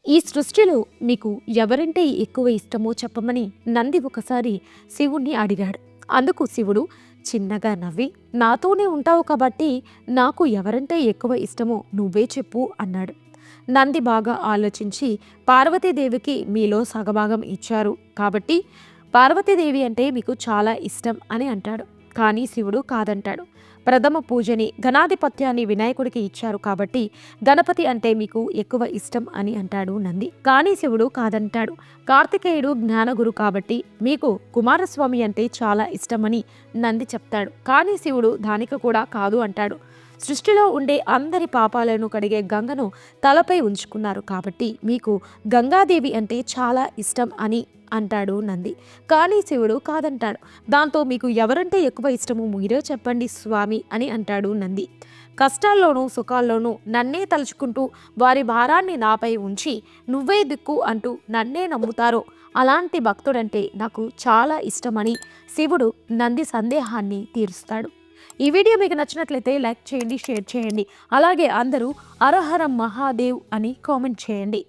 ఈ సృష్టిలో మీకు ఎవరంటే ఎక్కువ ఇష్టమో చెప్పమని నంది ఒకసారి శివుణ్ణి అడిగాడు. అందుకు శివుడు చిన్నగా నవ్వి, నాతోనే ఉంటావు కాబట్టి నాకు ఎవరంటే ఎక్కువ ఇష్టమో నువ్వే చెప్పు అన్నాడు. నంది బాగా ఆలోచించి పార్వతీదేవికి మీలో సగభాగం ఇచ్చారు కాబట్టి పార్వతీదేవి అంటే మీకు చాలా ఇష్టం అని అంటాడు. కానీ శివుడు కాదంటాడు. ప్రథమ పూజని ఘనాధిపత్యాన్ని వినాయకుడికి ఇచ్చారు కాబట్టి గణపతి అంటే మీకు ఎక్కువ ఇష్టం అని అంటాడు నంది. కానీ శివుడు కాదంటాడు. కార్తికేయుడు జ్ఞానగురు కాబట్టి మీకు కుమారస్వామి అంటే చాలా ఇష్టమని నంది చెప్తాడు. కానీ శివుడు దానికి కూడా కాదు అంటాడు. సృష్టిలో ఉండే అందరి పాపాలను కడిగే గంగను తలపై ఉంచుకున్నారు కాబట్టి మీకు గంగాదేవి అంటే చాలా ఇష్టం అని అంటాడు నంది. కానీ శివుడు కాదంటాడు. దాంతో మీకు ఎవరంటే ఎక్కువ ఇష్టమో మీరే చెప్పండి స్వామి అని అంటాడు నంది. కష్టాల్లోనూ సుఖాల్లోనూ నన్నే తలుచుకుంటూ వారి భారాన్ని నాపై ఉంచి నువ్వే దిక్కు అంటూ నన్నే నమ్ముతారో అలాంటి భక్తుడంటే నాకు చాలా ఇష్టమని శివుడు నంది సందేహాన్ని తీరుస్తాడు. ఈ వీడియో మీకు నచ్చినట్లయితే లైక్ చేయండి, షేర్ చేయండి. అలాగే అందరూ హర హర మహాదేవ్ అని కామెంట్ చేయండి.